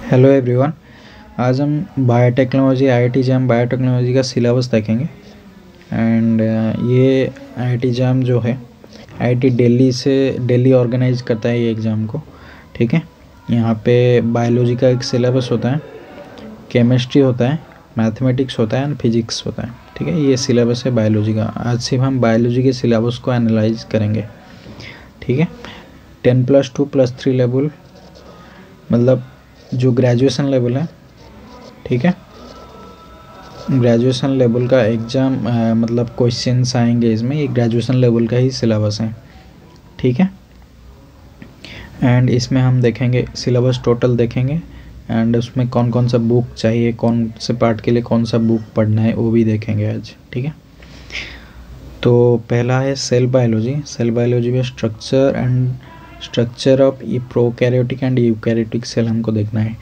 Hello everyone. आज हम biotechnology IIT jam biotechnology का सिलेबस देखेंगे। एंड ये आईआईटी जैम जो है आईआईटी दिल्ली ऑर्गेनाइज करता है ये एग्ज़ाम को। ठीक है, यहाँ पे बायोलॉजी का एक सिलेबस होता है, केमिस्ट्री होता है, मैथमेटिक्स होता है एंड फिजिक्स होता है। ठीक है, ये सिलेबस है बायोलॉजी का। आज सिर्फ हम बायोलॉजी के सिलेबस को एनालाइज करेंगे। ठीक है, 10+2+3 लेवल मतलब जो ग्रेजुएशन लेवल है, ठीक है, ग्रेजुएशन लेवल का एग्ज़ाम मतलब क्वेश्चंस आएंगे इसमें। ये ग्रेजुएशन लेवल का ही सिलेबस है। ठीक है, एंड इसमें हम देखेंगे सिलेबस टोटल देखेंगे एंड उसमें कौन कौन सा बुक चाहिए, कौन से पार्ट के लिए कौन सा बुक पढ़ना है वो भी देखेंगे आज। ठीक है, तो पहला है सेल बायोलॉजी। सेल बायोलॉजी में structure of prokaryotic and eukaryotic cell हमको देखना है।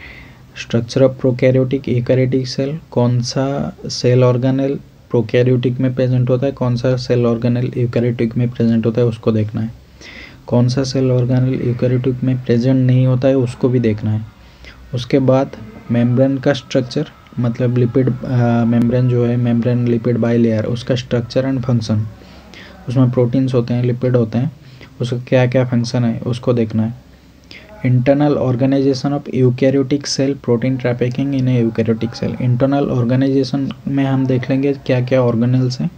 Structure of prokaryotic eukaryotic cell, कौन सा सेल ऑर्गेनेल प्रोकैरियोटिक में प्रेजेंट होता है, कौन सा सेल ऑर्गेनेल यूकैरियोटिक में प्रेजेंट होता है उसको देखना है। कौन सा सेल ऑर्गेनेल यूकैरियोटिक में प्रेजेंट नहीं होता है उसको भी देखना है। उसके बाद मेम्ब्रेन का स्ट्रक्चर, मतलब लिपिड मेम्ब्रेन जो है, मेम्ब्रेन लिपिड बाइलेयर, उसका स्ट्रक्चर एंड फंक्शन। उसमें प्रोटीन्स होते हैं, लिपिड होते हैं, उसका क्या क्या फंक्शन है उसको देखना है। Internal organisation of eukaryotic cell, protein trafficking in a eukaryotic cell. Internal organisation में हम देख लेंगे क्या क्या ऑर्गेनल्स हैं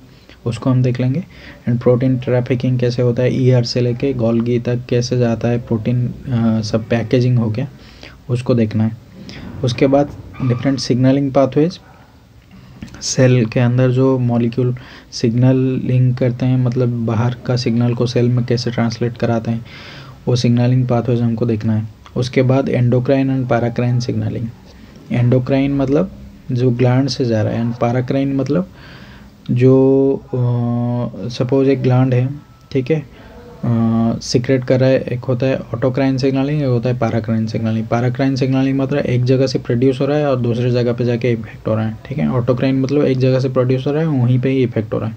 उसको हम देख लेंगे। एंड प्रोटीन ट्रैफिकिंग कैसे होता है, ईआर से लेके गोल्गी तक कैसे जाता है प्रोटीन, सब पैकेजिंग हो गया, उसको देखना है। उसके बाद डिफरेंट सिग्नलिंग पाथवेज, सेल के अंदर जो मॉलिक्यूल सिग्नलिंग करते हैं, मतलब बाहर का सिग्नल को सेल में कैसे ट्रांसलेट कराते हैं, वो सिग्नलिंग पाथवेज हमको देखना है। उसके बाद endocrine and paracrine signalling. Endocrine मतलब जो ग्लैंड से जा रहा है, एंड पैराक्राइन मतलब जो सपोज एक ग्लैंड है, ठीक है, सीक्रेट कर रहा है। एक होता है ऑटोक्राइन सिग्नलिंग, एक होता है पैराक्राइन सिग्नलिंग। पैराक्राइन सिग्नलिंग मतलब एक जगह से प्रोड्यूस हो रहा है और दूसरी जगह पे जाके इफेक्ट हो रहा है। ठीक है, ऑटोक्राइन मतलब एक जगह से प्रोड्यूस हो रहा है वहीं पे ही इफेक्ट हो रहा है।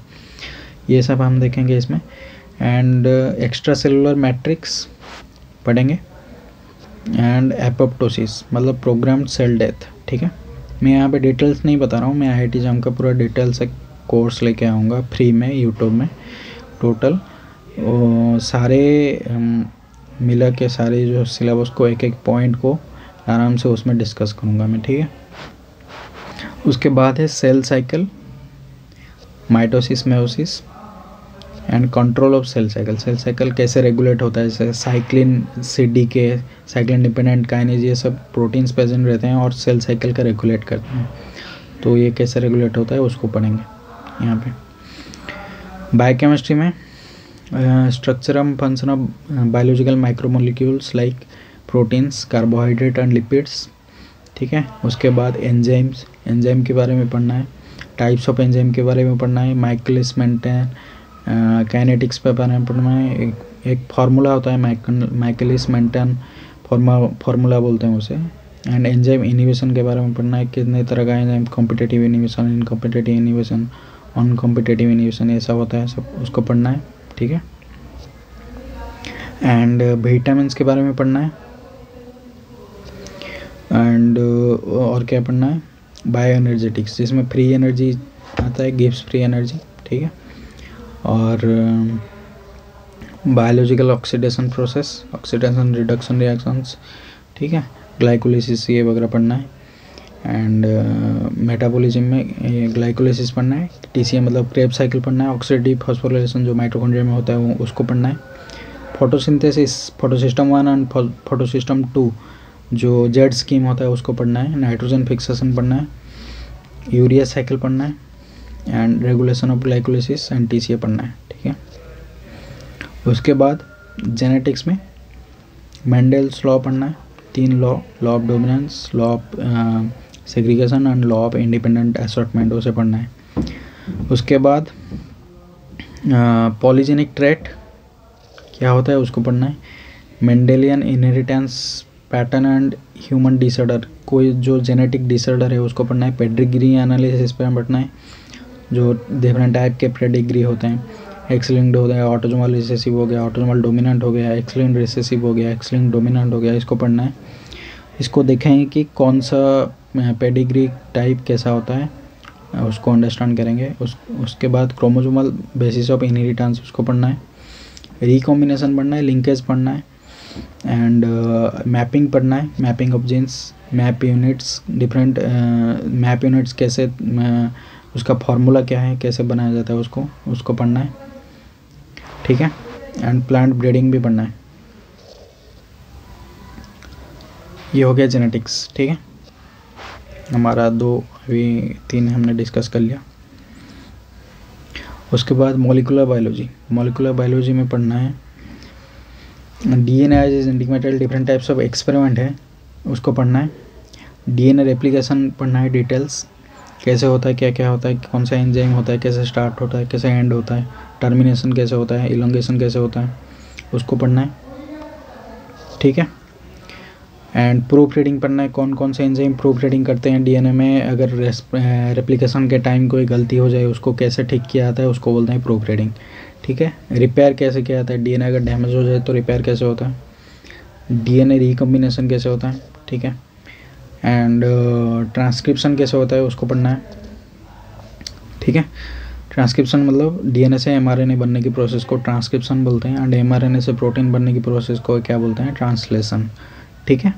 ये सब हम देखेंगे इसमें। एंड एक्स्ट्रा सेलुलर मैट्रिक्स पढ़ेंगे। एंड एपोप्टोसिस मतलब प्रोग्राम्ड सेल डेथ। ठीक है, मैं यहाँ पे डिटेल्स नहीं बता रहा हूँ, मैं आईआईटी जैम का पूरा डिटेल से कोर्स लेके आऊँगा फ्री में यूट्यूब में। टोटल सारे मिला के सारे जो सिलेबस को एक एक पॉइंट को आराम से उसमें डिस्कस करूँगा मैं। ठीक है, उसके बाद है cell cycle, mitosis, meiosis and control of cell cycle. Cell cycle कैसे रेगुलेट होता है, जैसे cyclin, CDK, cyclin dependent kinase, ये सब प्रोटीन्स प्रेजेंट रहते हैं और सेल साइकिल का रेगुलेट करते हैं। तो ये कैसे रेगुलेट होता है उसको पढ़ेंगे यहाँ पे। बायोकेमिस्ट्री में structure and function of biological micromolecules like proteins, carbohydrate and lipids. ठीक है, उसके बाद एंजाइम्स, एंजाइम के बारे में पढ़ना है। टाइप्स ऑफ एंजाइम के बारे में पढ़ना है। माइकलिस मेंटेन काइनेटिक्स पे बारे में पढ़ना है। एक फार्मूला होता है माइकलिस मेंटेन फार्मूला बोलते हैं उसे। एंड एंजाइम इनिबिशन के बारे में पढ़ना है, कितने तरह का enzyme, competitive inhibition, uncompetitive inhibition, non competitive inhibition, ऐसा होता है सब, उसको पढ़ना है। ठीक है, एंड विटामिन्स के बारे में पढ़ना है। एंड और क्या पढ़ना है, बायो एनर्जेटिक्स, जिसमें फ्री एनर्जी आता है, गिव्स फ्री एनर्जी। ठीक है, और biological oxidation process, oxidation reduction reactions. ठीक है, ग्लाइकोलिसिस ये वगैरह पढ़ना है। एंड मेटाबॉलिज्म में ग्लाइकोलिसिस पढ़ना है। टीसीए मतलब क्रेब साइकिल पढ़ना है। ऑक्सीडेटिव फॉस्फोराइलेशन जो माइटोकॉन्ड्रिया में होता है वो उसको पढ़ना है। फोटोसिंथेसिस, फोटोसिस्टम 1 एंड फोटोसिस्टम 2 जो जेड स्कीम होता है उसको पढ़ना है। नाइट्रोजन फिक्सेशन पढ़ना है। यूरिया साइकिल पढ़ना है। And regulation of glycolysis and TCA पढ़ना है। ठीक है, उसके बाद जेनेटिक्स में मेंडल्स लॉ पढ़ना है। 3 law of dominance, law of segregation and law of independent assortment, उसे पढ़ना है। उसके बाद पॉलीजेनिक ट्रेट क्या होता है उसको पढ़ना है। Mendelian inheritance pattern and human disorder, कोई जो जेनेटिक डिसऑर्डर है उसको पढ़ना है। पेडिग्री एनालिसिस पे पढ़ना है, जो डिफरेंट टाइप के पेडिग्री होते हैं। एक्स लिंक्ड हो गया, ऑटोजोमल रिसेसिव हो गया, ऑटोजोमल डोमिनेंट हो गया, एक्स लिंक्ड रिसेसिव हो गया, एक्स लिंक्ड डोमिनेंट हो गया, इसको पढ़ना है। इसको देखेंगे कि कौन सा पेडिग्री टाइप कैसा होता है, उसको अंडरस्टैंड करेंगे। उसके बाद क्रोमोसोमल बेसिस ऑफ इनहेरिटेंस उसको पढ़ना है, रिकॉम्बिनेशन पढ़ना है, लिंकेज पढ़ना है, एंड मैपिंग पढ़ना है, mapping of genes, map units, different map units कैसे, उसका फॉर्मूला क्या है, कैसे बनाया जाता है उसको पढ़ना है, ठीक है। एंड प्लांट ब्रीडिंग भी पढ़ना है। ये हो गया जेनेटिक्स, ठीक है। हमारा 2 अभी 3 हमने डिस्कस कर लिया। उसके बाद मॉलिक्यूलर बायोलॉजी, मॉलिक्यूलर बायोलॉजी में पढ़ना है DNA as genetic material, different types of experiment है उसको पढ़ना है। डीएनए रेप्लिकेशन पढ़ना है, डिटेल्स कैसे होता है, क्या क्या होता है, कौन सा एंजाइम होता है, कैसे स्टार्ट होता है, कैसे एंड होता है, टर्मिनेशन कैसे होता है, इलोंगेशन कैसे होता है, उसको पढ़ना है, ठीक है। एंड प्रूफ रीडिंग पढ़ना है, कौन कौन से एंजाइम प्रूफ रीडिंग करते हैं डीएनए में, अगर रेप्लिकेशन के टाइम कोई गलती हो जाए उसको कैसे ठीक किया जाता है, उसको बोलते हैं प्रूफ रीडिंग, ठीक है। रिपेयर कैसे किया जाता है, डीएनए अगर डैमेज हो जाए तो रिपेयर कैसे होता है, डीएनए रिकॉम्बिनेशन कैसे होता है, ठीक है। एंड ट्रांसक्रिप्शन कैसे होता है उसको पढ़ना है, ठीक है। ट्रांसक्रिप्शन मतलब डीएनए से एमआरएनए बनने की प्रोसेस को ट्रांसक्रिप्शन बोलते हैं, एंड एमआरएनए से प्रोटीन बनने की प्रोसेस को क्या बोलते हैं, ट्रांसलेशन, ठीक है।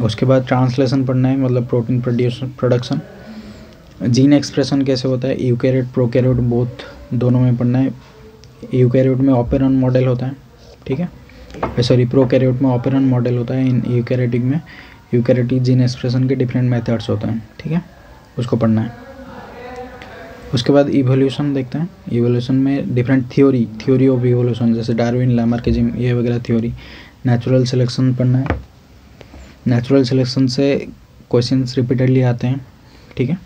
उसके बाद ट्रांसलेशन पढ़ना है, मतलब प्रोटीन प्रोडक्शन। जीन एक्सप्रेशन कैसे होता है, यूकैरियोट प्रोकैरियोट बोथ दोनों में पढ़ना है। यूकैरियोट में ऑपेरॉन मॉडल होता है, ठीक है, सॉरी प्रोकैरियोट में ऑपेरॉन मॉडल होता है, इन यूकैरियोटिक में यूकैरियोटिक जीन एक्सप्रेशन के डिफरेंट मेथड्स होते हैं, ठीक है, उसको पढ़ना है। उसके बाद इवोल्यूशन देखते हैं। इवोल्यूशन में डिफरेंट थ्योरी ऑफ इवोल्यूशन, जैसे डार्विन, लामार्किज्म, ये वगैरह थ्योरी। नेचुरल सिलेक्शन पढ़ना है, नेचुरल सिलेक्शन से क्वेश्चंस रिपीटेडली आते हैं, ठीक है।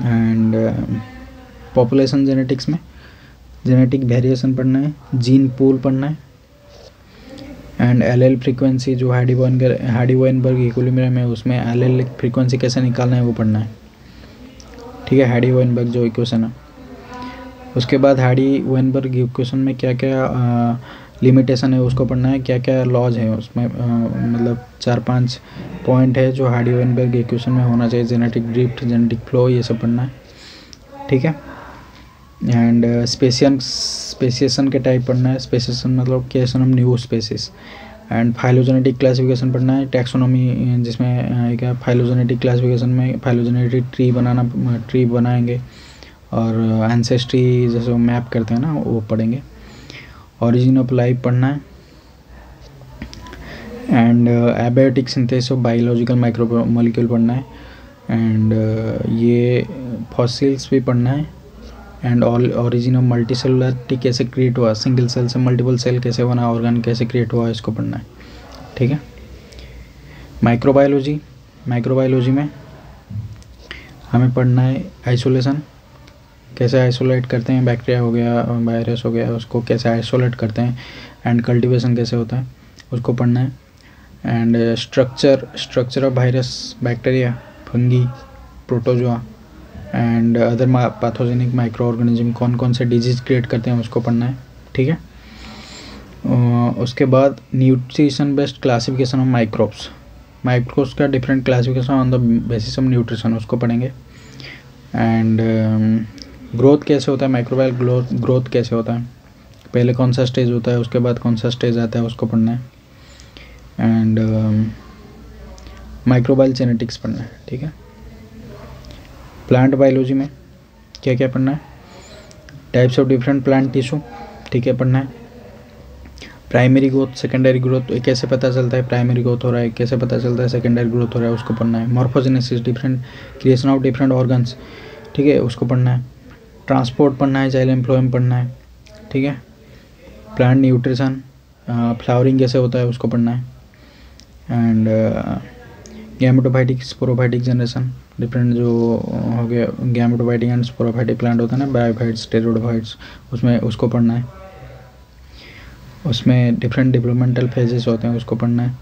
एंड पॉपुलेशन जेनेटिक्स में जेनेटिक वेरिएशन पढ़ना है, जीन पूल पढ़ना है, एंड एलएल फ्रीक्वेंसी जो हार्डी वाइनबर्ग इक्विलिब्रियम है उसमें एलएल फ्रीक्वेंसी कैसे निकालना है वो पढ़ना है, ठीक है, हार्डी वाइनबर्ग जो इक्वेशन है। उसके बाद हार्डी वाइनबर्ग इक्वेशन में क्या क्या लिमिटेशन है उसको पढ़ना है, क्या क्या लॉज है उसमें, मतलब 4-5 पॉइंट है जो हार्डी वाइनबर्ग इक्वेशन में होना चाहिए, जेनेटिक ड्रिफ्ट, जेनेटिक फ्लो, ये सब पढ़ना है, ठीक है। एंड स्पेसिएशन के टाइप पढ़ना है, स्पेसिएशन मतलब creation of new species. And phylogenetic classification पढ़ना है, टैक्सोनॉमी जिसमें क्या फाइलोजेनेटिक क्लासिफिकेशन में फाइलोजेनेटिक ट्री बनाएंगे, और एंसेस्ट्री जैसे वो मैप करते हैं ना वो पढ़ेंगे। ऑरिजिन ऑफ लाइफ पढ़ना है, and abiotic synthesis of biological micro molecule पढ़ना है, एंड ये फॉसिल्स भी पढ़ना है, एंड ऑरिजिन ऑफ मल्टीसेलुलरिटी कैसे क्रिएट हुआ, सिंगल सेल से मल्टीपल सेल कैसे बना, ऑर्गन कैसे क्रिएट हुआ, इसको पढ़ना है, ठीक है। माइक्रोबायोलॉजी में हमें पढ़ना है आइसोलेशन, कैसे आइसोलेट करते हैं, बैक्टीरिया हो गया, वायरस हो गया, उसको कैसे आइसोलेट करते हैं, एंड कल्टीवेशन कैसे होता है उसको पढ़ना है। And structure of virus, bacteria, fungi, protozoa and other pathogenic micro organism कौन कौन से डिजीज क्रिएट करते हैं उसको पढ़ना है, ठीक है। उसके बाद nutrition based classification of microbes का different classification on the basis of nutrition, उसको पढ़ेंगे। एंड ग्रोथ कैसे होता है, माइक्रोबायल ग्रोथ कैसे होता है, पहले कौन सा स्टेज होता है, उसके बाद कौन सा स्टेज आता है, उसको पढ़ना है। एंड माइक्रोबायल जेनेटिक्स पढ़ना है, ठीक है। प्लांट बायोलॉजी में क्या क्या पढ़ना है, types of different plant tissue, ठीक है, पढ़ना है। प्राइमरी ग्रोथ, सेकेंडरी ग्रोथ, कैसे पता चलता है प्राइमरी ग्रोथ हो रहा है, कैसे पता चलता है सेकेंडरी ग्रोथ हो रहा है, उसको पढ़ना है। Morphogenesis, different creation of different organs, ठीक है, उसको पढ़ना है। ट्रांसपोर्ट पढ़ना है, जाइलम फ्लोएम पढ़ना है, ठीक है। प्लांट न्यूट्रिशन, फ्लावरिंग कैसे होता है उसको पढ़ना है। And gametophytic, sporophytic generation, different जो हो गया गैमेटोफाइटिक एंड स्पोरोफाइटिक प्लांट होता है ना, बायोफाइट्स, टेरोडोफाइट्स, उसमें उसको पढ़ना है। उसमें डिफरेंट डेवलपमेंटल फेजेस होते हैं, उसको पढ़ना है।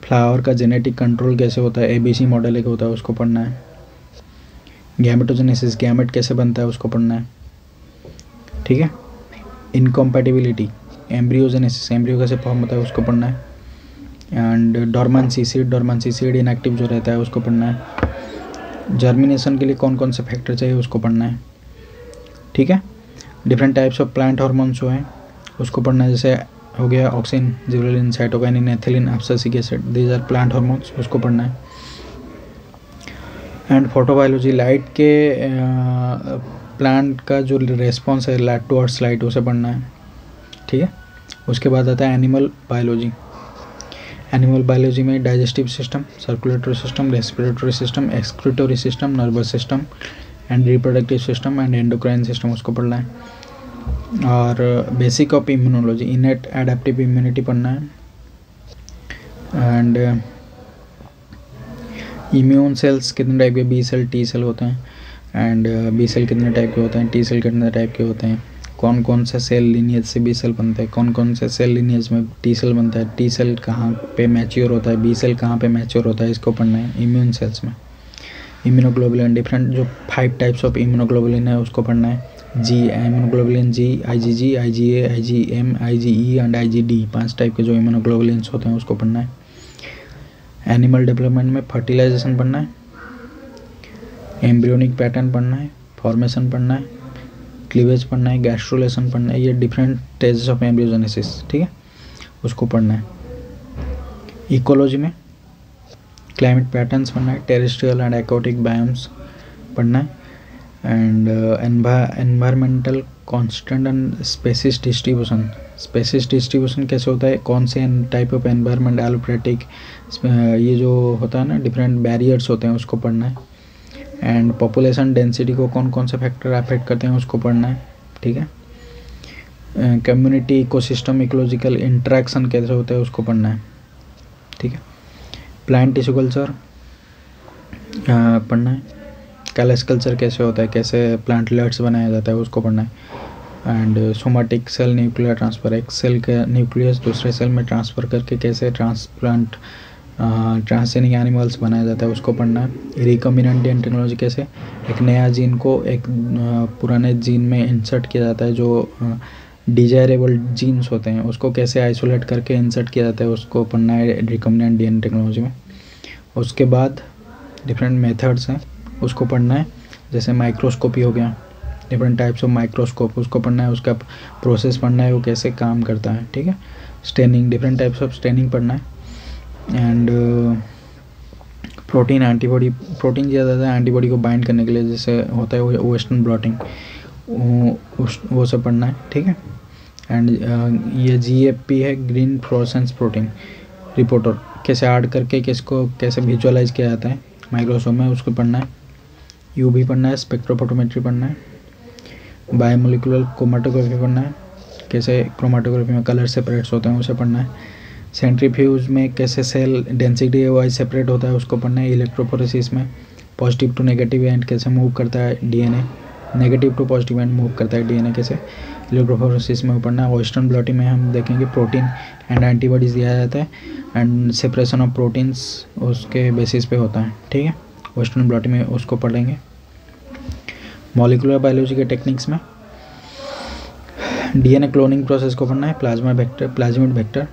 फ्लावर का जेनेटिक कंट्रोल कैसे होता है, ABC मॉडल एक होता है, उसको पढ़ना है। गैमेटोजेनेसिस, गैमेट कैसे बनता है उसको पढ़ना है, ठीक है। इनकॉम्पैटिबिलिटी, एम्ब्रियोजेनेसिस, एम्ब्रियो कैसे फॉर्म होता है उसको पढ़ना है। एंड डॉर्मेंसी सीड इनएक्टिव जो रहता है उसको पढ़ना है। जर्मिनेशन के लिए कौन कौन से फैक्टर चाहिए उसको पढ़ना है, ठीक है। Different types of plant hormones जो हैं उसको पढ़ना है, जैसे हो गया auxin, gibberellin, cytokinin, ethylene, abscisic acid, these are plant hormones, उसको पढ़ना है। एंड फोटोबायोलॉजी, लाइट के प्लांट का जो रेस्पॉन्स है लाइट टुवर्ड्स लाइट, उसे पढ़ना है, ठीक है। उसके बाद आता है एनिमल बायोलॉजी। एनिमल बायोलॉजी में digestive system, circulatory system, respiratory system, excretory system, nervous system and reproductive system and endocrine system, उसको पढ़ना है। और basic of immunology, इनेट adaptive immunity पढ़ना है। एंड इम्यून सेल्स कितने टाइप के, बी सेल, टी सेल होते हैं। एंड बी सेल कितने टाइप के होते हैं, टी सेल कितने टाइप के होते हैं, कौन कौन से सेल लिनियज से बी सेल बनते हैं, कौन कौन से सेल लिनियज में टी सेल बनता है, टी सेल कहाँ पे मैच्योर होता है, बी सेल कहाँ पे मैच्योर होता है, इसको पढ़ना है। इम्यून सेल्स में इम्यूनोग्लोबुलिन, डिफरेंट जो 5 टाइप्स ऑफ इम्यूनोग्लोबुलिन है उसको पढ़ना है। G immunoglobulin, G, IgG, IgA, IgM, IgE and IgD, 5 type के जो इम्यूनोग्लोबुलिन्स होते हैं उसको पढ़ना है। एनिमल डेवलपमेंट में फर्टिलाइजेशन पढ़ना है, एम्ब्रियोनिक पैटर्न पढ़ना है, फॉर्मेशन पढ़ना है, क्लीवेज पढ़ना है, गैस्ट्रुलेशन पढ़ना है, ये डिफरेंट स्टेजेस ऑफ एम्ब्रियोजेनेसिस, ठीक है, उसको पढ़ना है। इकोलॉजी में क्लाइमेट पैटर्न्स पढ़ना है, टेरेस्ट्रियल एंड एक्वाटिक बायोम्स पढ़ना है। And environmental constant and species distribution कैसे होता है, कौन से टाइप ऑफ एनवायरमेंट, एलोप्रेटिक, ये जो होता है ना डिफरेंट बैरियर्स होते हैं उसको पढ़ना है। एंड पॉपुलेशन डेंसिटी को कौन कौन से फैक्टर अफेक्ट करते हैं उसको पढ़ना है, ठीक है। कम्युनिटी, इकोसिस्टम, इकोलॉजिकल इंटरेक्शन कैसे होता है उसको पढ़ना है, ठीक है। प्लांट टिश्यू कल्चर पढ़ना है। कैलस कल्चर कैसे होता है, कैसे प्लांटलेट्स बनाया जाता है उसको पढ़ना है। And somatic cell nuclear transfer, एक सेल का न्यूक्लियस दूसरे सेल में ट्रांसफ़र करके कैसे ट्रांसजेनिक एनिमल्स बनाया जाता है उसको पढ़ना है। रिकॉम्बिनेंट डीएनए टेक्नोलॉजी, कैसे एक नया जीन को एक पुराने जीन में इंसर्ट किया जाता है, जो डिजायरेबल जीन्स होते हैं उसको कैसे आइसोलेट करके इंसर्ट किया जाता है उसको पढ़ना है रिकॉम्बिनेंट डीएनए टेक्नोलॉजी में। उसके बाद डिफरेंट मेथड्स हैं उसको पढ़ना है, जैसे माइक्रोस्कोपी हो गया, डिफरेंट टाइप्स ऑफ माइक्रोस्कोप उसको पढ़ना है, उसका प्रोसेस पढ़ना है, वो कैसे काम करता है, ठीक है। Staining, different types of staining पढ़ना है। एंड प्रोटीन, एंटीबॉडी, प्रोटीन दिया जाता है एंटीबॉडी को बाइंड करने के लिए, जैसे होता है वेस्टर्न ब्लॉटिंग, वो सब पढ़ना है, ठीक है। एंड ये GFP है, ग्रीन फ्लोरेसेंस प्रोटीन रिपोर्टर, कैसे ऐड करके किसको कैसे विजुअलाइज किया जाता है माइक्रोस्कोप में, उसको पढ़ना है। UV पढ़ना है, स्पेक्ट्रोफोटोमेट्री पढ़ना है, बायोमोलिकुलर क्रोमेटोग्राफी पढ़ना है, कैसे क्रोमेटोग्राफी में कलर सेपरेट्स होते हैं उसे पढ़ना है। सेंट्रीफ्यूज में कैसे सेल डेंसिटी वाइज सेपरेट होता है उसको पढ़ना है। इलेक्ट्रोफोरेसिस में पॉजिटिव टू नेगेटिव एंड कैसे मूव करता है DNA, negative to positive and move करता है DNA कैसे, इलेक्ट्रोफोरेसिस में पढ़ना है। वेस्टर्न ब्लॉटिंग में हम देखेंगे प्रोटीन एंड एंटीबॉडीज़ दिया जाता है एंड सेपरेशन ऑफ प्रोटीन्स उसके बेसिस पे होता है, ठीक है। वेस्टर्न ब्लॉटिंग में उसको पढ़ेंगे। मॉलिकुलर बायोलॉजी के टेक्निक्स में DNA क्लोनिंग प्रोसेस को पढ़ना है। प्लाज्मिड वेक्टर,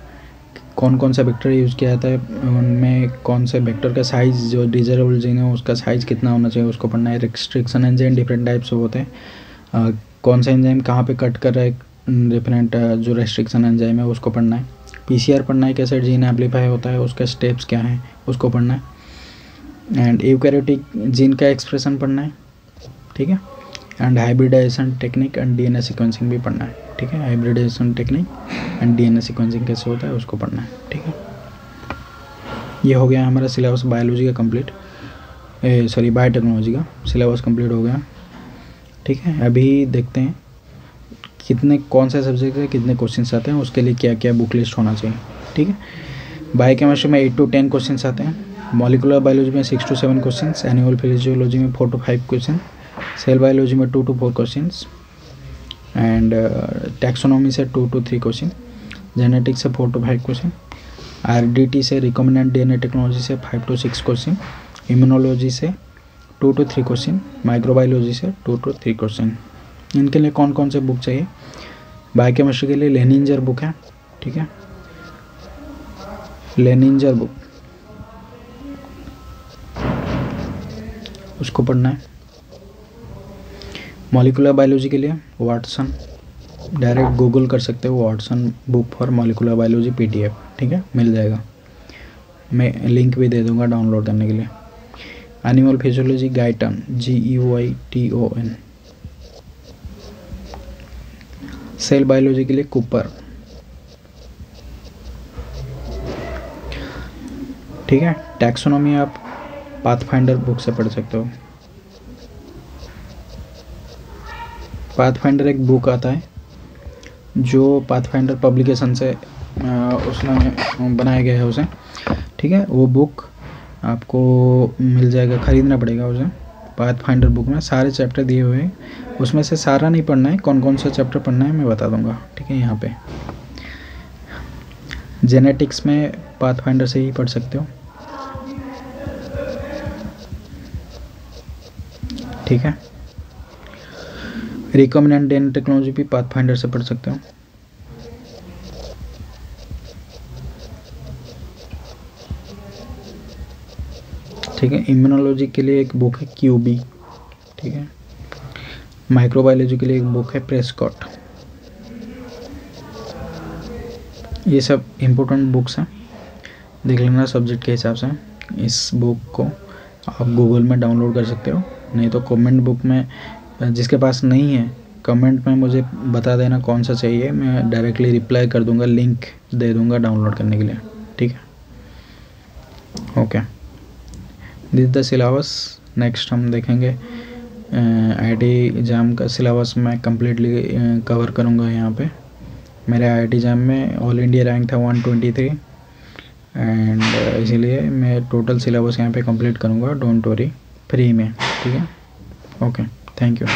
कौन कौन सा वेक्टर यूज़ किया जाता है, उनमें कौन से वेक्टर का साइज़, जो डिजायरेबल जीन है उसका साइज़ कितना होना चाहिए उसको पढ़ना है। रिस्ट्रिक्शन एंजाइम, डिफरेंट टाइप्स होते हैं, कौन सा एंजाइम कहाँ पे कट कर रहा है, डिफरेंट जो रेस्ट्रिक्शन एंजाइम है उसको पढ़ना है। PCR पढ़ना है, कैसे जीन एम्पलीफाई होता है, उसके स्टेप्स क्या हैं उसको पढ़ना है। एंड यूकैरियोटिक जीन का एक्सप्रेशन पढ़ना है, ठीक है। And hybridization technique and DNA sequencing भी पढ़ना है, ठीक है। Hybridization technique and DNA sequencing कैसे होता है उसको पढ़ना है, ठीक है। ये हो गया हमारा सिलेबस बायोलॉजी का कंप्लीट, बायोटेक्नोलॉजी का सिलेबस कंप्लीट हो गया, ठीक है। अभी देखते हैं कितने कौन सा सब्जेक्ट है, कितने क्वेश्चंस आते हैं, उसके लिए क्या क्या बुक लिस्ट होना चाहिए, ठीक है। बायोकेमिस्ट्री में 8 to 10 क्वेश्चंस आते हैं, मॉलिकुलर बायोलॉजी में 6 to 7 क्वेश्चंस, एनिमल फिजियोलॉजी में 4 to 5 क्वेश्चन, सेल बायोलॉजी में 2 to 4 क्वेश्चंस, एंड टैक्सोनॉमी से 2 to 3 क्वेश्चन, जेनेटिक्स से 4 to 5 क्वेश्चन, RDT से रिकॉम्बिनेंट DNA टेक्नोलॉजी से 5 to 6 क्वेश्चन, इम्यूनोलॉजी से 2 to 3 क्वेश्चन, माइक्रोबायोलॉजी से 2 to 3 क्वेश्चन। इनके लिए कौन कौन से बुक चाहिए, बायोकेमिस्ट्री के लिए लेनिंजर बुक है, ठीक है। लेनिंजर बुक, उसको पढ़ना है। मॉलिकुलर बायोलॉजी के लिए वाटसन, डायरेक्ट गूगल कर सकते हो Watson book for molecular biology PDF, ठीक है, मिल जाएगा। मैं लिंक भी दे दूंगा डाउनलोड करने के लिए। Animal physiology Guyton, GEYTON। Cell biology के लिए कूपर, ठीक है। टैक्सोनॉमी आप पाथफाइंडर बुक से पढ़ सकते हो। पाथफाइंडर एक बुक आता है जो पाथफाइंडर पब्लिकेशन से उसमें बनाया गया है उसे, ठीक है। वो बुक आपको मिल जाएगा, ख़रीदना पड़ेगा उसे। पाथफाइंडर बुक में सारे चैप्टर दिए हुए हैं, उसमें से सारा नहीं पढ़ना है, कौन कौन सा चैप्टर पढ़ना है मैं बता दूंगा, ठीक है। यहाँ पे जेनेटिक्स में पाथफाइंडर से ही पढ़ सकते हो, ठीक है। रिकॉम्बिनेंट डीएनए टेक्नोलॉजी भी पाथफाइंडर से पढ़ सकते हो। ठीक है। इम्यूनोलॉजी के लिए एक बुक है QB, ठीक है। माइक्रोबायोलॉजी के लिए एक बुक है प्रेस्कॉट। ये सब इम्पोर्टेंट बुक्स हैं, देख लेना सब्जेक्ट के हिसाब से। इस बुक को आप गूगल में डाउनलोड कर सकते हो, नहीं तो कमेंट बुक में, जिसके पास नहीं है कमेंट में मुझे बता देना कौन सा चाहिए, मैं डायरेक्टली रिप्लाई कर दूंगा, लिंक दे दूंगा डाउनलोड करने के लिए, ठीक है। Okay, this the syllabus. Next हम देखेंगे IIT एग्ज़ाम का सिलेबस मैं कम्प्लीटली कवर करूँगा। यहाँ पे मेरे IIT एग्ज़ाम में ऑल इंडिया रैंक था 123 एंड इसीलिए मैं टोटल सिलेबस यहाँ पे कंप्लीट करूँगा, डोंट वरी, फ्री में, ठीक है। Okay, thank you.